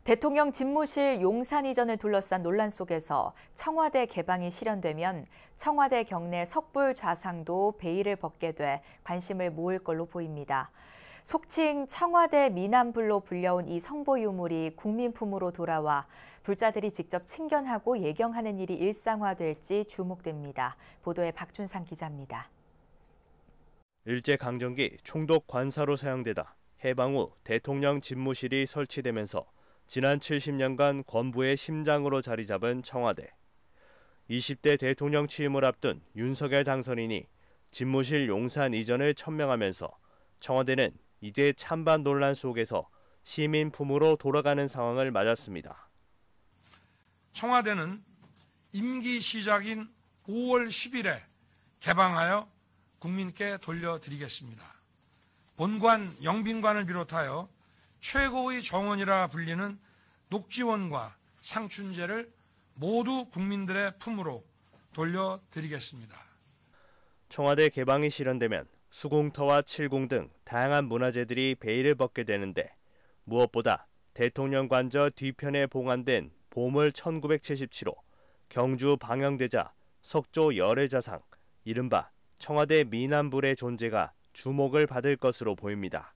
대통령 집무실 용산 이전을 둘러싼 논란 속에서 청와대 개방이 실현되면 청와대 경내 석불 좌상도 베일을 벗게 돼 관심을 모을 걸로 보입니다. 속칭 청와대 미남불로 불려온 이 성보 유물이 국민품으로 돌아와 불자들이 직접 친견하고 예경하는 일이 일상화될지 주목됩니다. 보도에 박준상 기자입니다. 일제강점기 총독 관사로 사용되다 해방 후 대통령 집무실이 설치되면서 지난 70년간 권부의 심장으로 자리 잡은 청와대. 20대 대통령 취임을 앞둔 윤석열 당선인이 집무실 용산 이전을 천명하면서 청와대는 이제 찬반 논란 속에서 시민 품으로 돌아가는 상황을 맞았습니다. 청와대는 임기 시작인 5월 10일에 개방하여 국민께 돌려드리겠습니다. 본관, 영빈관을 비롯하여 최고의 정원이라 불리는 녹지원과 상춘제를 모두 국민들의 품으로 돌려드리겠습니다. 청와대 개방이 실현되면 수공터와 칠공 등 다양한 문화재들이 베일을 벗게 되는데 무엇보다 대통령 관저 뒤편에 봉안된 보물 1977호, 경주 방영대자, 석조 열애자상, 이른바 청와대 미남불의 존재가 주목을 받을 것으로 보입니다.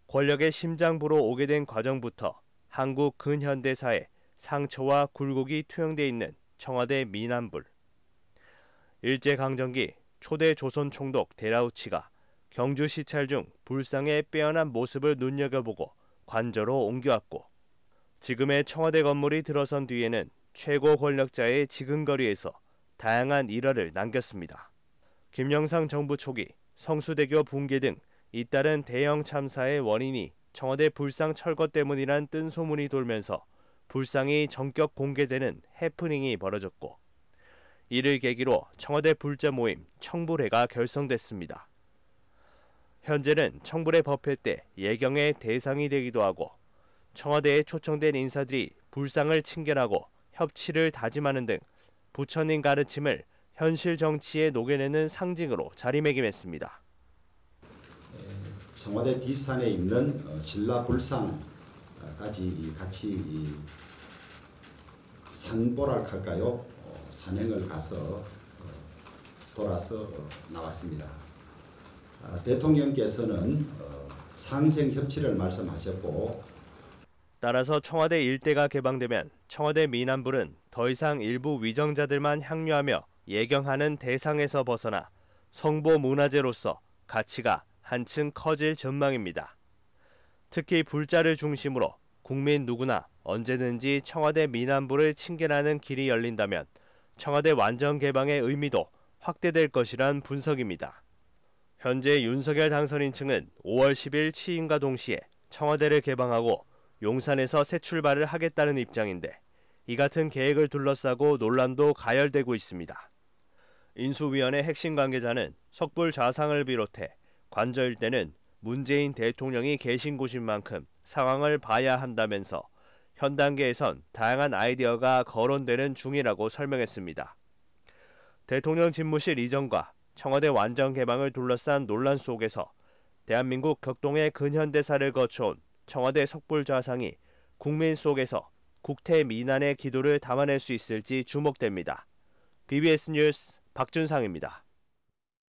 권력의 심장부로 오게 된 과정부터 한국 근현대사에 상처와 굴곡이 투영돼 있는 청와대 미남불. 일제강점기 초대 조선 총독 데라우치가 경주 시찰 중 불상의 빼어난 모습을 눈여겨보고 관저로 옮겨왔고, 지금의 청와대 건물이 들어선 뒤에는 최고 권력자의 지근거리에서 다양한 일화를 남겼습니다. 김영삼 정부 초기 성수대교 붕괴 등 잇따른 대형 참사의 원인이 청와대 불상 철거 때문이란 뜬소문이 돌면서 불상이 전격 공개되는 해프닝이 벌어졌고, 이를 계기로 청와대 불자 모임 청불회가 결성됐습니다. 현재는 청불회 법회 때 예경의 대상이 되기도 하고 청와대에 초청된 인사들이 불상을 친견하고 협치를 다짐하는 등 부처님 가르침을 현실 정치에 녹여내는 상징으로 자리매김했습니다. 청와대 뒷산에 있는 신라 불상까지 같이 산보랄할까요? 산행을 가서 돌아서 나왔습니다. 대통령께서는 상생 협치를 말씀하셨고, 따라서 청와대 일대가 개방되면 청와대 미남불은 더 이상 일부 위정자들만 향유하며 예경하는 대상에서 벗어나 성보 문화재로서 가치가 한층 커질 전망입니다. 특히 불자를 중심으로 국민 누구나 언제든지 청와대 미남불을 친견하는 길이 열린다면 청와대 완전 개방의 의미도 확대될 것이란 분석입니다. 현재 윤석열 당선인 층은 5월 10일 취임과 동시에 청와대를 개방하고 용산에서 새 출발을 하겠다는 입장인데, 이 같은 계획을 둘러싸고 논란도 가열되고 있습니다. 인수위원회 핵심 관계자는 석불 좌상을 비롯해 관저 일대는 문재인 대통령이 계신 곳인 만큼 상황을 봐야 한다면서 현 단계에선 다양한 아이디어가 거론되는 중이라고 설명했습니다. 대통령 집무실 이전과 청와대 완전 개방을 둘러싼 논란 속에서 대한민국 격동의 근현대사를 거쳐온 청와대 석불 좌상이 국민 속에서 국태민안의 기도를 담아낼 수 있을지 주목됩니다. BBS 뉴스 박준상입니다.